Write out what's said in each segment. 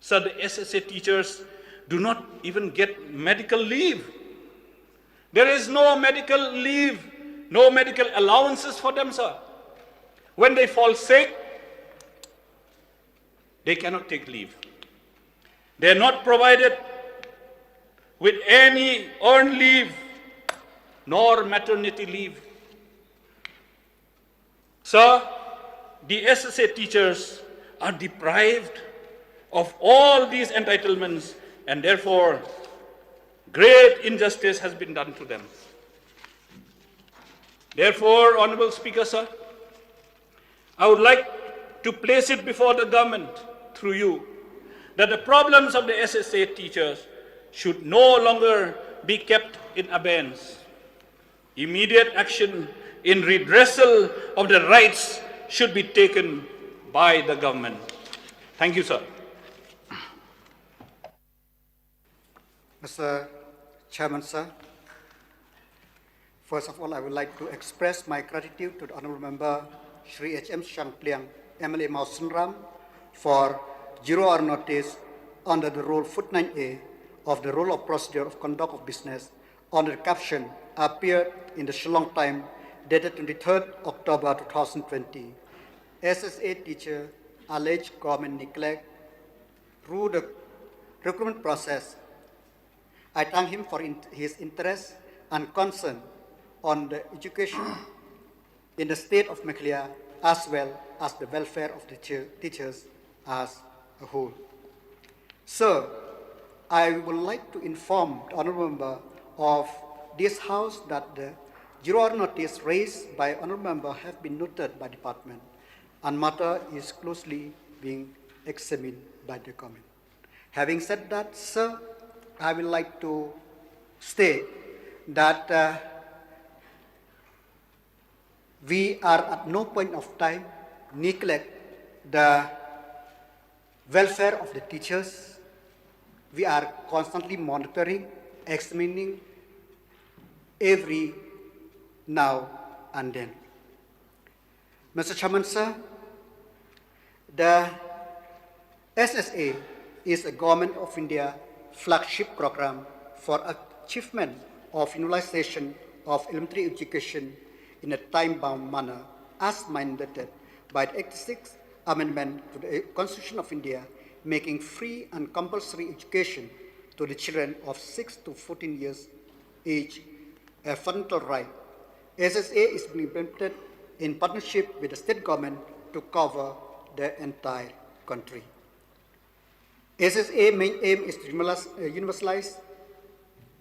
So the SSA teachers do not even get medical leave. There is no medical leave, no medical allowances for them, sir. When they fall sick, they cannot take leave. They are not provided with any earned leave nor maternity leave. Sir, the SSA teachers are deprived of all these entitlements, and therefore great injustice has been done to them. Therefore, Honorable Speaker, sir, I would like to place it before the government through you that the problems of the SSA teachers should no longer be kept in abeyance. Immediate action in redressal of the rights should be taken by the government. Thank you, sir. Mr. Chairman, sir, first of all, I would like to express my gratitude to the Honourable Member Shri H.M. Shangpliang, MLA Mau Sunram, for zero-hour notice under the Rule Footnote 9A of the Rule of Procedure of Conduct of Business under the caption appeared in the Shillong Times dated 23rd October 2020. SSA teacher alleged government neglect through the recruitment process. I thank him for his interest and concern on the education in the state of Meghalaya as well as the welfare of the teachers as a whole. Sir, I would like to inform the Honourable Member of this House that the zero-hour notice raised by Honourable Member have been noted by Department, and matter is closely being examined by the government. Having said that, sir, I would like to state that we are at no point of time neglect the welfare of the teachers. We are constantly monitoring, examining every now and then. Mr. Chairman, sir, the SSA is a Government of India flagship program for achievement of universalization of elementary education in a time-bound manner as mandated by the 86th Amendment to the Constitution of India, making free and compulsory education to the children of 6 to 14 years age a fundamental right. SSA is being implemented in partnership with the state government to cover the entire country. SSA main aim is to universalize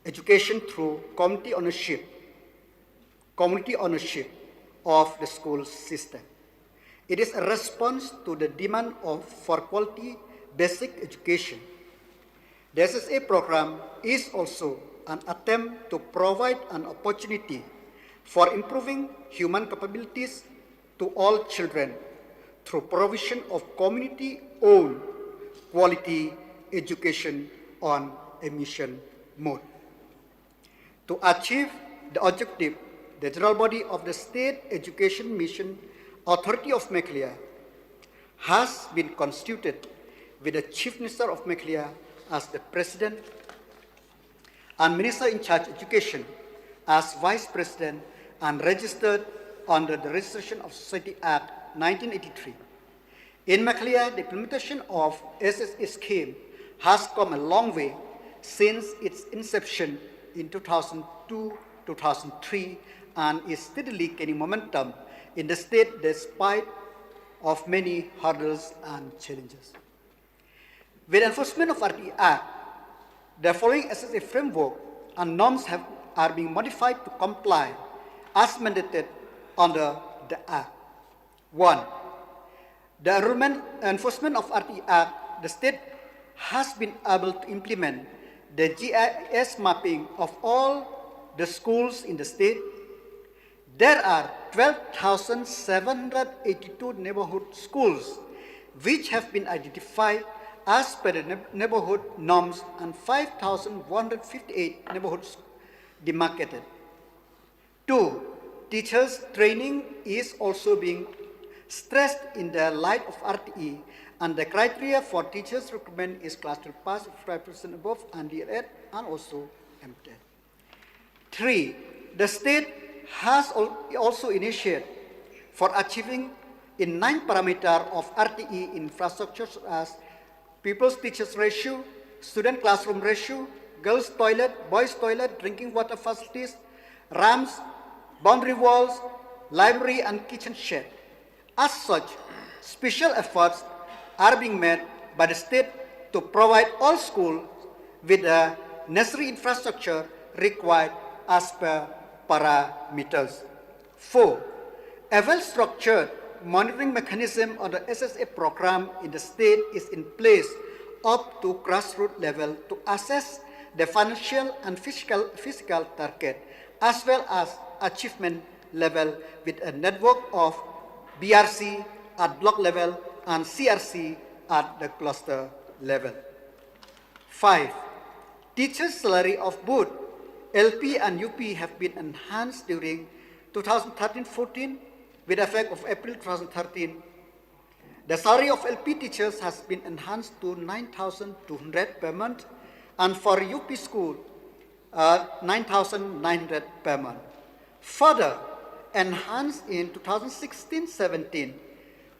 education through community ownership of the school system. It is a response to the demand for quality basic education. The SSA program is also an attempt to provide an opportunity for improving human capabilities to all children through provision of community-owned quality education on a mission mode. To achieve the objective, the general body of the State Education Mission Authority of Meghalaya has been constituted with the Chief Minister of Meghalaya as the President and Minister in charge of Education as Vice President and registered under the Registration of Society Act 1983. In Meghalaya, the implementation of SSA scheme has come a long way since its inception in 2002-2003 and is steadily gaining momentum in the state despite of many hurdles and challenges. With enforcement of RTE Act, the following SSA framework and norms are being modified to comply as mandated under the Act. 1. The enforcement of RTE Act, the state has been able to implement the GIS mapping of all the schools in the state. There are 12,782 neighborhood schools which have been identified as per the neighborhood norms and 5,158 neighborhoods demarcated. 2. Teachers' training is also being stressed in the light of RTE And the criteria for teachers' recruitment is class 12 pass, 5% above, and DLED, and also MTEL. 3. The state has also initiated for achieving in 9 parameters of RTE infrastructure as pupils-teachers ratio, student classroom ratio, girls' toilet, boys' toilet, drinking water facilities, ramps, boundary walls, library, and kitchen shed. As such, special efforts are being made by the state to provide all schools with the necessary infrastructure required as per parameters. 4. A well-structured monitoring mechanism of the SSA program in the state is in place up to grassroots level to assess the financial and physical target as well as achievement level with a network of BRC at block level and CRC at the cluster level. 5. Teachers' salary of both LP and UP have been enhanced during 2013-14 with effect of April 2013. The salary of LP teachers has been enhanced to 9,200 per month, and for UP school, 9,900 per month. Further enhanced in 2016-17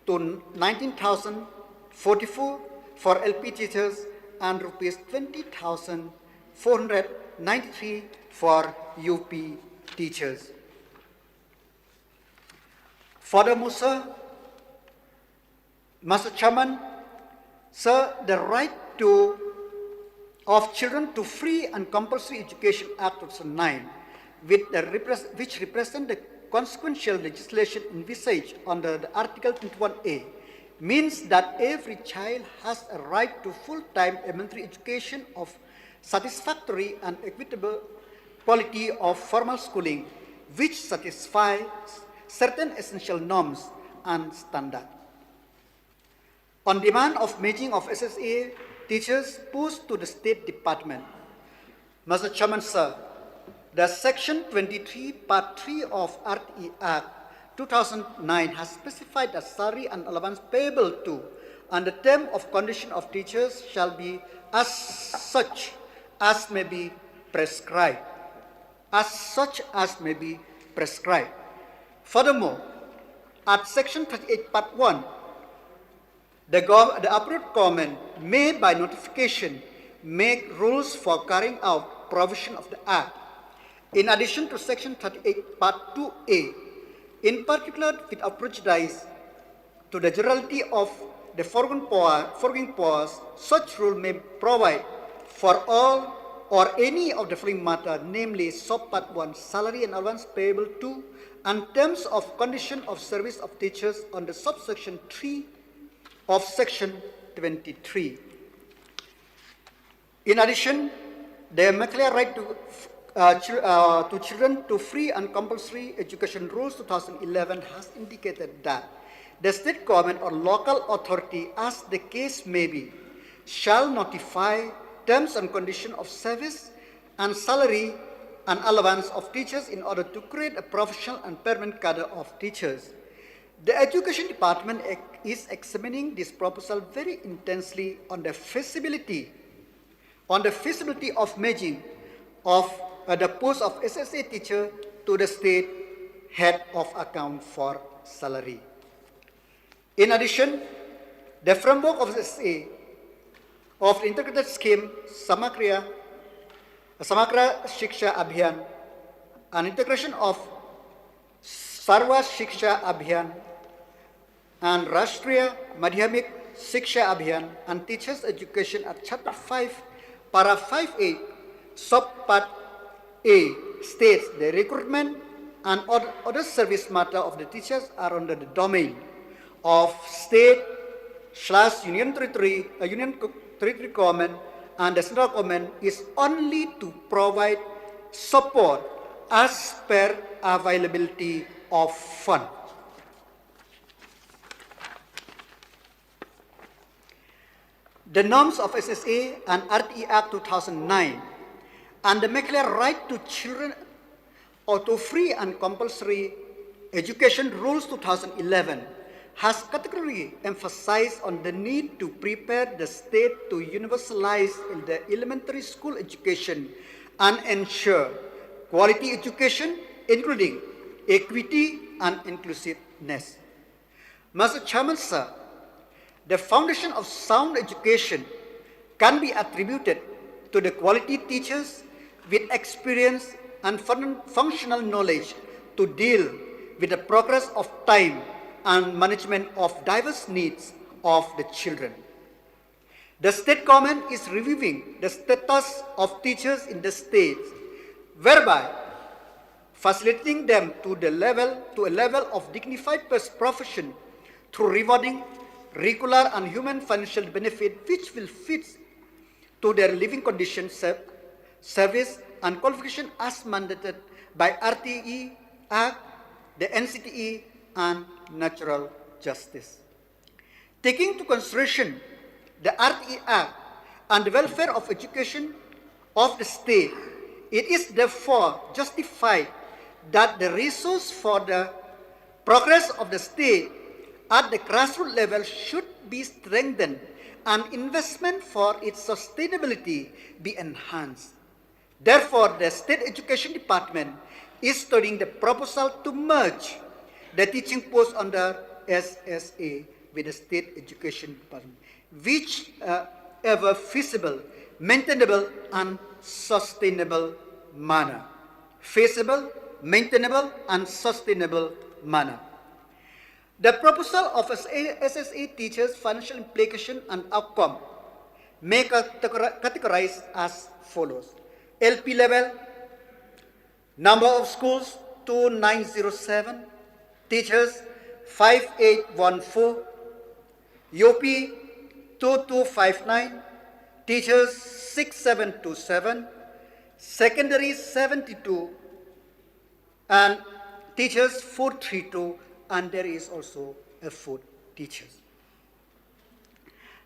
to 19,044 for LP teachers and rupees 20,493 for UP teachers. Furthermore, sir, Mr. Chairman, sir, the right of children to free and compulsory education Act 2009, which represent the consequential legislation envisaged under the Article 21A, means that every child has a right to full-time elementary education of satisfactory and equitable quality of formal schooling, which satisfies certain essential norms and standards. On demand of merging of SSA teachers pushed to the State Department. Mr. Chairman, sir, the Section 23, Part 3 of RTE Act 2009 has specified that salary and allowance payable to and the term of condition of teachers shall be as such as may be prescribed. Furthermore, at Section 38, Part 1, the approved government may by notification make rules for carrying out provision of the Act. In addition to Section 38, Part 2A, in particular without prejudice to the generality of the foregoing powers, such rule may provide for all or any of the following matter, namely Subpart 1, salary and allowance payable to, and terms of condition of service of teachers under subsection 3 of Section 23. In addition, the McLear right to children to free and compulsory education rules 2011 has indicated that the state government or local authority, as the case may be, shall notify terms and conditions of service and salary and allowance of teachers in order to create a professional and permanent cadre of teachers. The Education Department is examining this proposal very intensely on the feasibility of merging of the post of SSA teacher to the state head of account for salary. In addition, the framework of SSA of the integrated scheme Samagra Shiksha Abhiyan, an integration of Sarva Shiksha Abhiyan and Rashtriya Madhyamik Shiksha Abhiyan and teachers education at Chapter 5, Para 5A, Subpart A states the recruitment and other service matter of the teachers are under the domain of state/union territory government, and the central government is only to provide support as per availability of fund. The norms of SSA and RTE Act 2009 and the McLear right to children or to free and compulsory education rules 2011 has categorically emphasized on the need to prepare the state to universalize in the elementary school education and ensure quality education, including equity and inclusiveness. Mr. Chairman, sir, the foundation of sound education can be attributed to the quality teachers with experience and functional knowledge to deal with the progress of time and management of diverse needs of the children. The state government is reviewing the status of teachers in the state, whereby facilitating them to a level of dignified profession through rewarding regular and human financial benefit which will fit to their living conditions, service and qualification as mandated by RTE Act, the NCTE and natural justice. Taking into consideration the RTE Act and the welfare of education of the state, it is therefore justified that the resource for the progress of the state at the grassroots level should be strengthened and investment for its sustainability be enhanced. Therefore, the State Education Department is studying the proposal to merge the teaching post under SSA with the State Education Department, which ever feasible, maintainable, and sustainable manner. Feasible, maintainable, and sustainable manner. The proposal of SSA teachers' financial implication and outcome may categorize as follows. LP level, number of schools 2907, teachers 5814, UP 2259, teachers 6727, secondary 72, and teachers 432, and there is also a 4 teachers.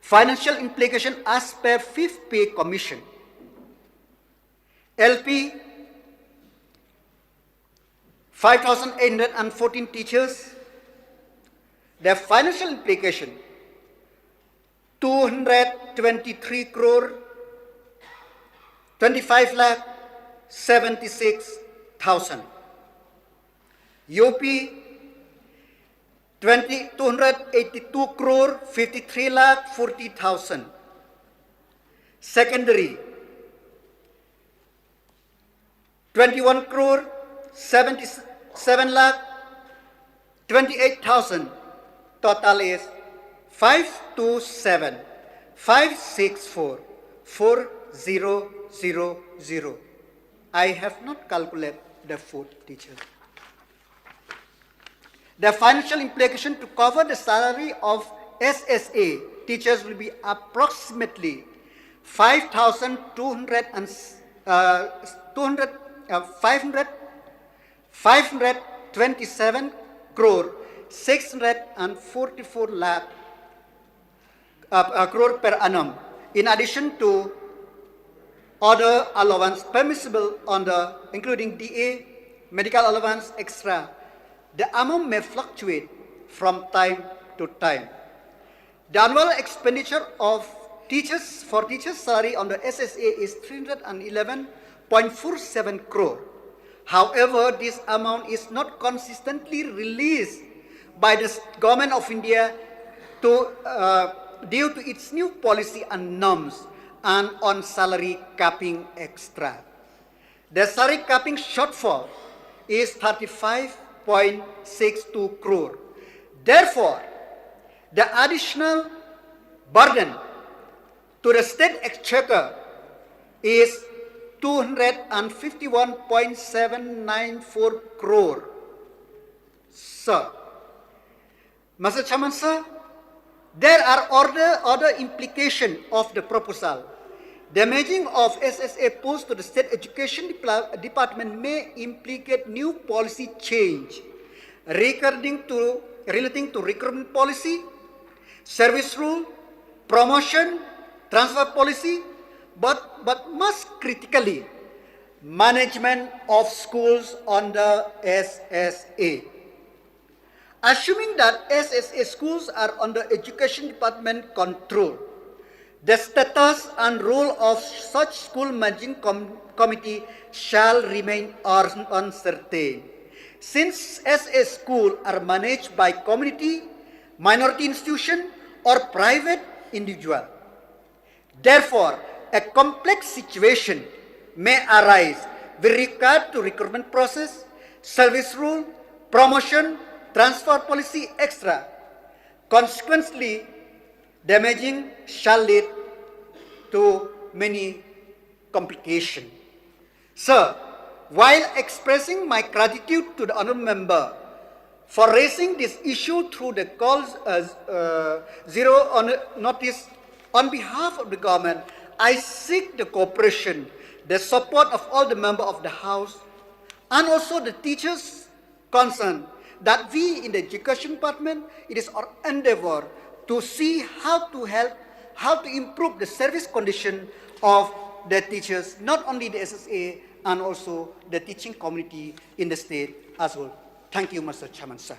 Financial implication as per 5th Pay Commission. LP 5,814 teachers. The financial implication 223 crore 25 lakh 76,000. UP 282 crore 53 lakh 40,000. Secondary 21 crore 77 lakh 28,000. Total is 527 564 4000. I have not calculated the 4 teachers. The financial implication to cover the salary of SSA teachers will be approximately 527 crore 644 lakh crore per annum, in addition to other allowance permissible under including DA, medical allowance, extra. The amount may fluctuate from time to time. The annual expenditure of teachers for teachers' salary on the SSA is 311.47 crore. However, this amount is not consistently released by the Government of India due to its new policy and norms and on salary capping extra. The salary capping shortfall is 35.62 crore. Therefore, the additional burden to the state exchequer is 251.794 crore. Sir, Mr. Chairman, sir, there are other implications of the proposal. The merging of SSA posts to the State Education Department may implicate new policy change relating to recruitment policy, service rule, promotion, transfer policy, but most critically, management of schools under SSA. Assuming that SSA schools are under Education Department control, the status and role of such school managing committee shall remain uncertain. Since SA schools are managed by community, minority institution, or private individual. Therefore, a complex situation may arise with regard to recruitment process, service rule, promotion, transfer policy, etc. Consequently, damaging shall lead to many complications. Sir, while expressing my gratitude to the honourable member for raising this issue through the calls zero on notice on behalf of the government, I seek the cooperation, the support of all the members of the House and also the teachers concerned that we in the Education Department, it is our endeavor to see how to help, how to improve the service condition of the teachers, not only the SSA and also the teaching community in the state as well. Thank you, Mr. Chairman, sir.